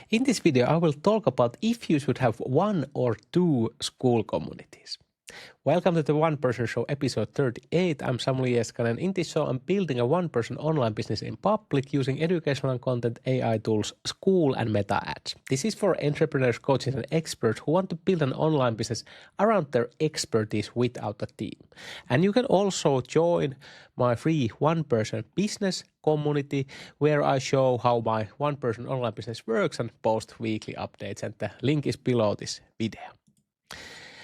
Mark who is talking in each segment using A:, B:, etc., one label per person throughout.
A: In this video, I will talk about if you should have one or two school communities. Welcome to the One Person Show episode 38. I'm Samuli Eskanen. In this show, I'm building a one-person online business in public using educational content, AI tools, school, and meta ads. This is for entrepreneurs, coaches, and experts who want to build an online business around their expertise without a team. And you can also join my free one-person business community where I show how my one-person online business works and post weekly updates. And the link is below this video.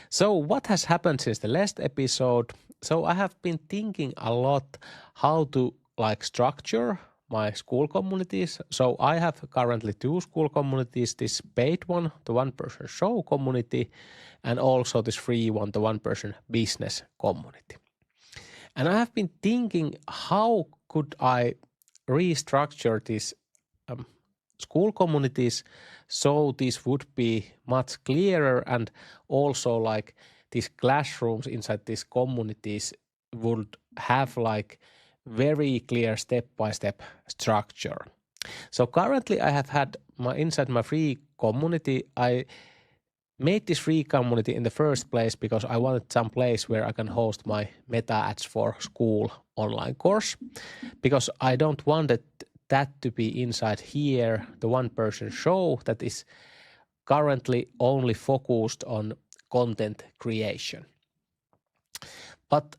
A: So what has happened since the last episode? So I have been thinking a lot how to structure my school communities. So I have currently two school communities, this paid one, the one person show community, and also this free one, the one person business community. And I have been thinking how could I restructure these school communities so this would be much clearer, and also these classrooms inside these communities would have very clear step-by-step structure. So currently I have had inside my free community, I made this free community in the first place because I wanted some place where I can host my meta ads for school online course, because I don't want that to be inside here, the one person show that is currently only focused on content creation. But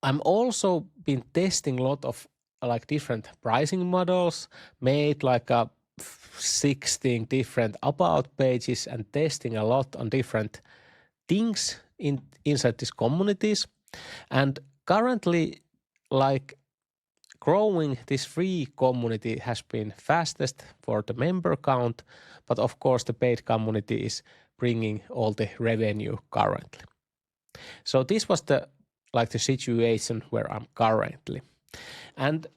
A: I'm also been testing a lot of different pricing models, made 16 different about pages and testing a lot on different things inside these communities. And currently growing this free community has been fastest for the member count, but of course the paid community is bringing all the revenue currently. So this was the situation where I'm currently. And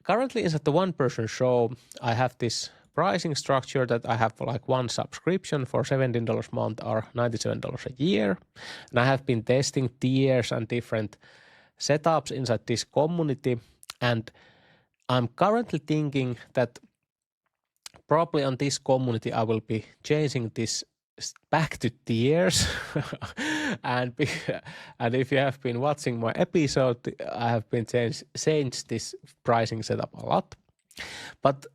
A: currently inside the one person show, I have this pricing structure that I have one subscription for $17 a month or $97 a year. And I have been testing tiers and different setups inside this community. And I'm currently thinking that probably on this community, I will be changing this back to tiers. and if you have been watching my episode, I have been changed this pricing setup a lot. But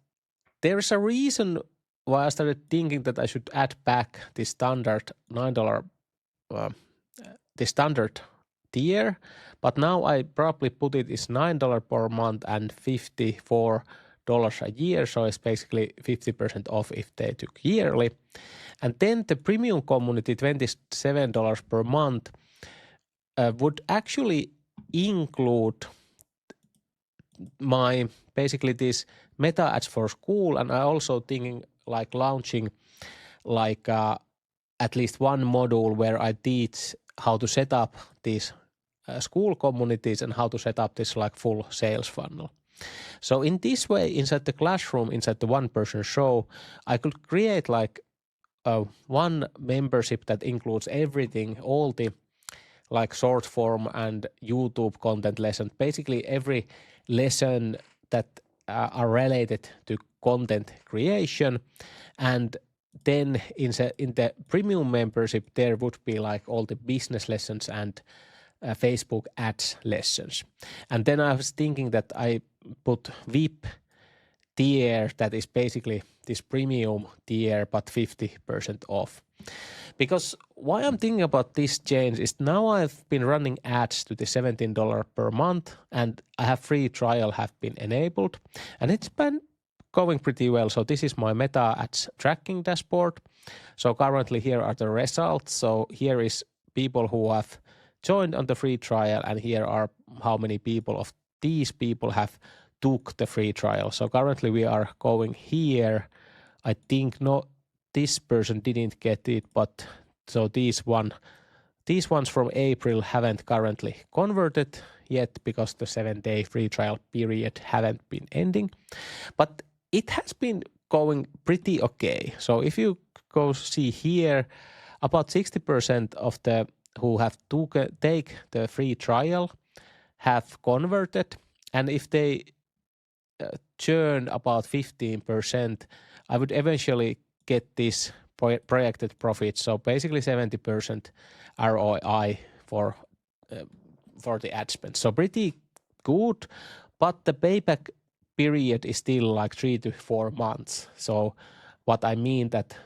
A: there is a reason why I started thinking that I should add back this standard $9, the standard tier, but now I probably put it is $9 per month and $54 a year, so it's basically 50% off if they took yearly. And then the premium community, $27 per month, would actually include my basically this meta ads for school, and I also thinking launching at least one module where I teach how to set up these school communities and how to set up this full sales funnel. So in this way, inside the classroom, inside the one person show, I could create one membership that includes everything, all the short form and YouTube content lessons, basically every lesson that are related to content creation. And then in the premium membership, there would be all the business lessons and Facebook ads lessons. And then I was thinking that I put VIP tier that is basically this premium tier, but 50% off. Because why I'm thinking about this change is now I've been running ads to the $17 per month, and I have free trial have been enabled, and it's been going pretty well. So this is my meta ads tracking dashboard. So currently here are the results. So here is people who have joined on the free trial, and here are how many people of these people have took the free trial. So currently we are going here. I think this person didn't get it, but so these ones from April haven't currently converted yet because the 7-day free trial period haven't been ending. But it has been going pretty okay. So if you go see here, about 60% of the who have take the free trial have converted, and if they churn about 15%, I would eventually get this projected profit. So basically 70% ROI for the ad spend. So pretty good, but the payback period is still like 3 to 4 months. So what I mean that,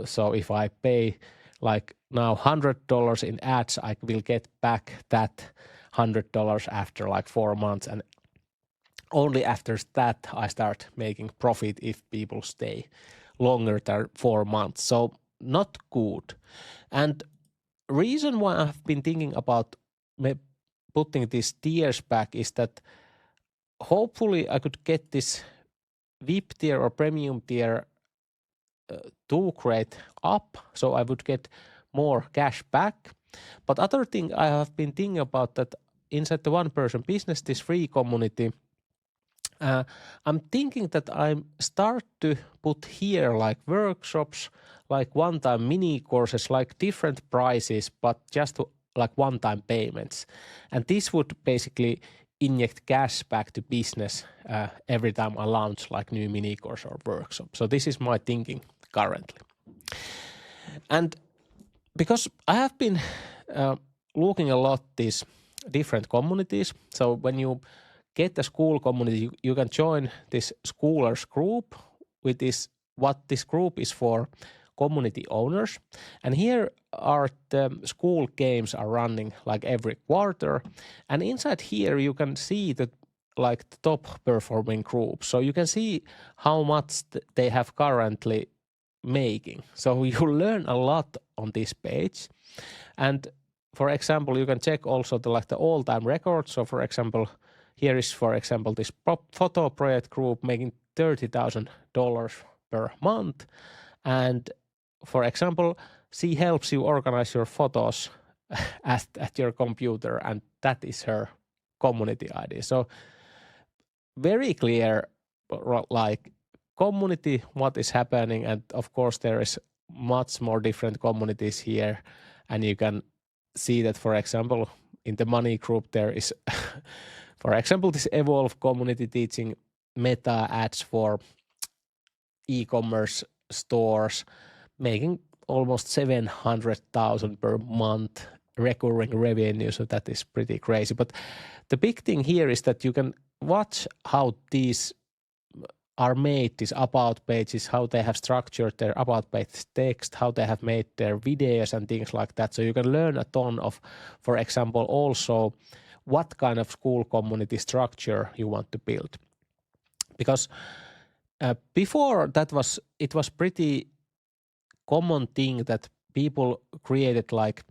A: so if I pay like now $100 in ads, I will get back that $100 after like 4 months, and only after that I start making profit if people stay longer than 4 months. So not good. And reason why I've been thinking about putting these tiers back is that hopefully I could get this VIP tier or premium tier to grade up, so I would get more cash back. But other thing I have been thinking about that inside the one person business, this free community, I'm thinking that I start to put here like workshops, like one-time mini courses, like different prices, but just to, like one-time payments. And this would basically inject cash back to business every time I launch like new mini course or workshop. So this is my thinking currently. And because I have been looking a lot these different communities, so when you get a school community, you can join this schoolers group with this, what this group is for community owners. And here are the school games are running like every quarter. And inside here you can see that like the top performing group. So you can see how much they have currently making. So you learn a lot on this page. And for example, you can check also the like the all-time records. So for example, here is, for example, this photo project group making $30,000 per month. And for example, she helps you organize your photos at your computer, and that is her community ID. So very clear, like community, what is happening. And of course, there is much more different communities here. And you can see that, for example, in the money group, there is for example, this Evolve community teaching meta ads for e-commerce stores, making almost 700,000 per month recurring revenue. So that is pretty crazy. But the big thing here is that you can watch how these are made, these about pages, how they have structured their about page text, how they have made their videos and things like that. So you can learn a ton of, for example, also what kind of school community structure you want to build. Because before that it was pretty common thing that people created like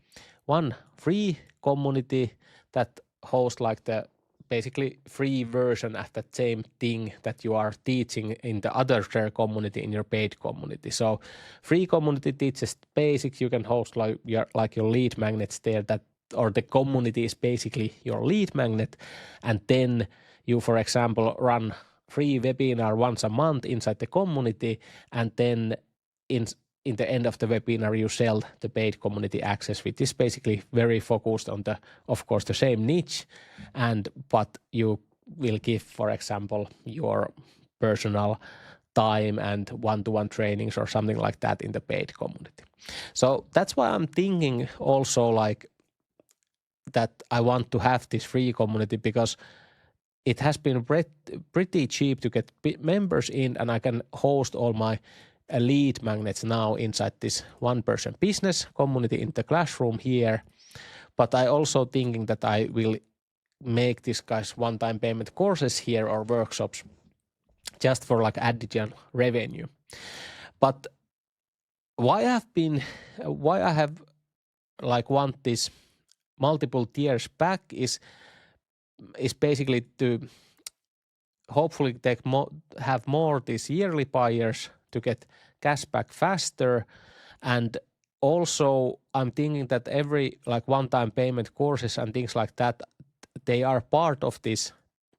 A: one free community that hosts like the basically free version of the same thing that you are teaching in the other share community in your paid community. So free community teaches basics. You can host like your lead magnets there, that or the community is basically your lead magnet. And then you, for example, run free webinar once a month inside the community. And then in the end of the webinar, you sell the paid community access, which is basically very focused on the, of course, the same niche. But you will give, for example, your personal time and one-to-one trainings or something like that in the paid community. So that's why I'm thinking also like that I want to have this free community, because it has been pretty cheap to get members in, and I can host all my lead magnets now inside this one-person business community in the classroom here. But I also thinking that I will make this guys one-time payment courses here or workshops just for like additional revenue. But why I have like want this multiple tiers back is basically to hopefully have more these yearly buyers to get cash back faster. And also I'm thinking that every like one-time payment courses and things like that, they are part of this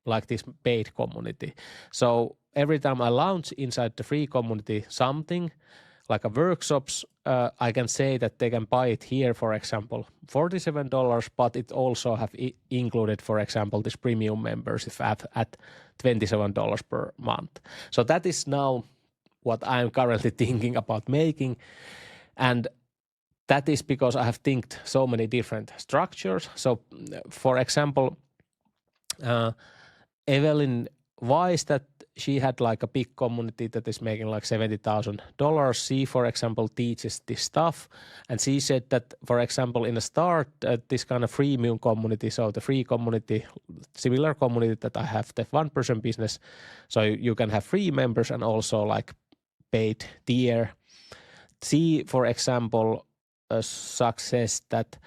A: like this paid community. So every time I launch inside the free community something like a workshops, I can say that they can buy it here, for example, $47, but it also have included, for example, this premium membership at $27 per month. So that is now what I'm currently thinking about making. And that is because I have thinked so many different structures. So, for example, Evelyn Weiss, that she had like a big community that is making like $70,000. She, for example, teaches this stuff. And she said that, for example, in the start, this kind of freemium community, so the free community, similar community that I have, the one-person business, so you can have free members and also like paid tier. She, for example, success that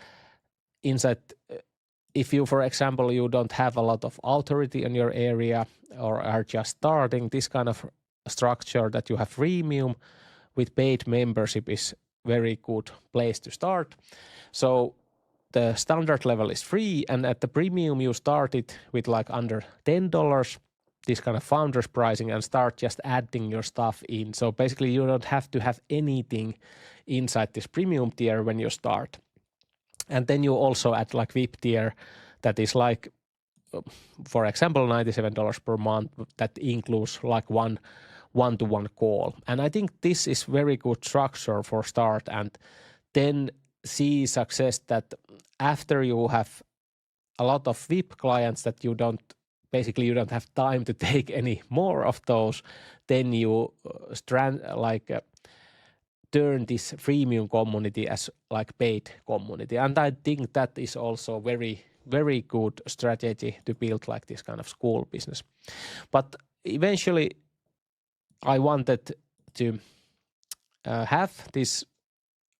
A: inside, if you, for example, you don't have a lot of authority in your area or are just starting, this kind of structure that you have freemium with paid membership is very good place to start. So the standard level is free, and at the premium you start it with like under $10, this kind of founders pricing, and start just adding your stuff in. So basically you don't have to have anything inside this premium tier when you start. And then you also add like VIP tier that is like, for example, $97 per month that includes like one-to-one call. And I think this is very good structure for start, and then see success that after you have a lot of VIP clients that you don't have time to take any more of those, then you turn this freemium community as like paid community. And I think that is also very, very good strategy to build like this kind of school business. But eventually I wanted to have this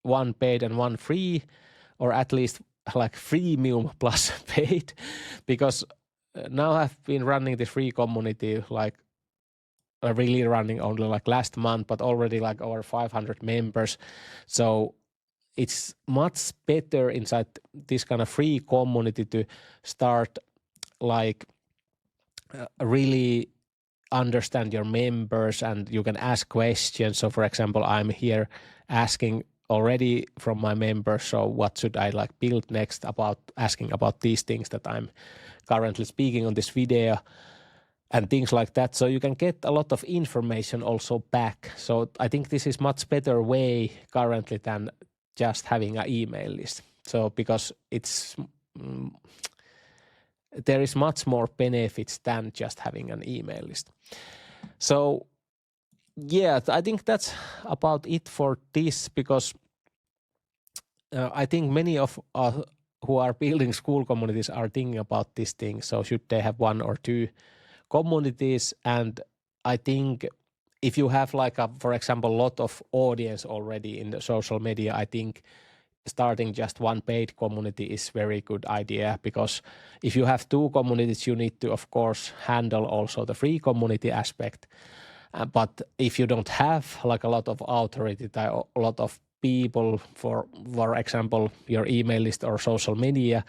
A: one paid and one free, or at least like freemium plus paid, because now I've been running this free community like really running only like last month, but already like over 500 members. So it's much better inside this kind of free community to start like really understand your members, and you can ask questions. So for example, I'm here asking already from my members, so what should I like build next, about asking about these things that I'm currently speaking on this video and things like that. So you can get a lot of information also back. So I think this is much better way currently than just having an email list. So because it's there is much more benefits than just having an email list. So yeah, I think that's about it for this, because I think many of us who are building school communities are thinking about this thing. So should they have one or two communities? And I think if you have like for example, a lot of audience already in the social media, I think starting just one paid community is very good idea, because if you have two communities, you need to of course handle also the free community aspect. But if you don't have like a lot of authority, a lot of people for example your email list or social media,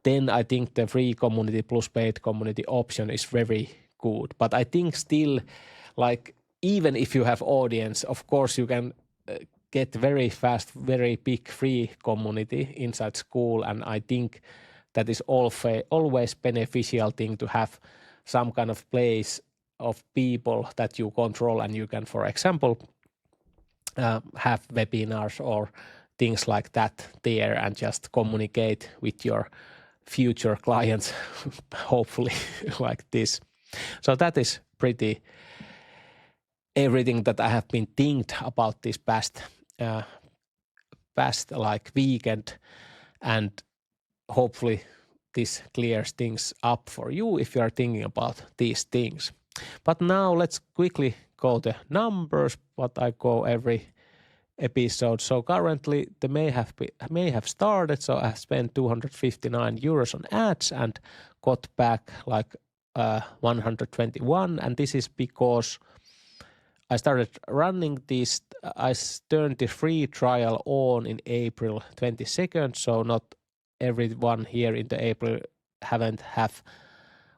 A: then I think the free community plus paid community option is very good. But I think still, like even if you have audience, of course you can get very fast, very big free community inside school. And I think that is always beneficial thing to have some kind of place of people that you control, and you can, for example, have webinars or things like that there and just communicate with your future clients, hopefully like this. So that is pretty everything that I have been thinking about this past like weekend, and hopefully this clears things up for you if you are thinking about these things. But now let's quickly go the numbers, what I go every episode. So currently the may have started, so I have spent 259 euros on ads and got back like 121, and this is because I started running this. I turned the free trial on in April 22nd, so not everyone here in the April haven't have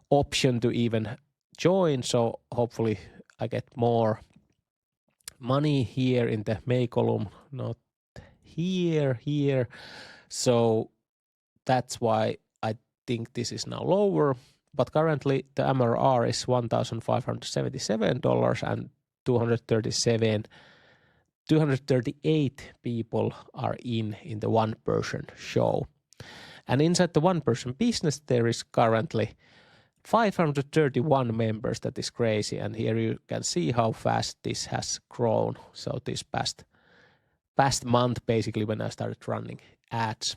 A: option to even join. So hopefully I get more money here in the May column, not here. So that's why I think this is now lower. But currently the MRR is $1,577, and 238 people are in the one-person show. And inside the one-person business, there is currently 531 members. That is crazy. And here you can see how fast this has grown. So this past month, basically, when I started running ads.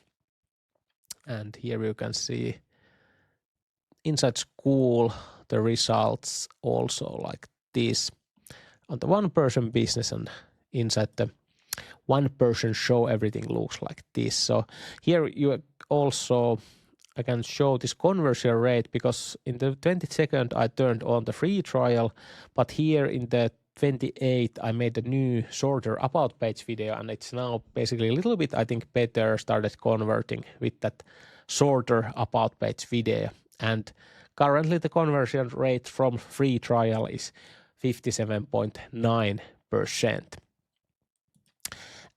A: And here you can see inside school, the results also like this on the one-person business, and inside the one-person show, everything looks like this. So here you also, I can show this conversion rate, because in the 22nd I turned on the free trial, but here in the 28th I made a new shorter about page video, and it's now basically a little bit, I think, better started converting with that shorter about page video. And currently the conversion rate from free trial is 57.9%.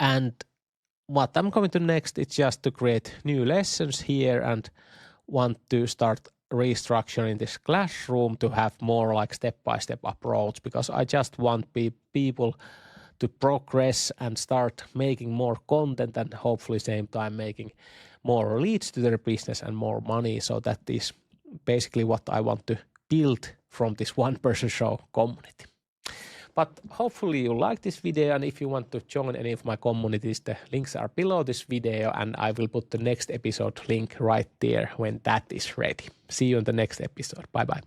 A: And what I'm going to next is just to create new lessons here and want to start restructuring this classroom to have more like step-by-step approach, because I just want people to progress and start making more content, and hopefully same time making more leads to their business and more money. So that is basically what I want to build from this one-person show community. But hopefully you like this video, and if you want to join any of my communities, the links are below this video, and I will put the next episode link right there when that is ready. See you in the next episode. Bye bye.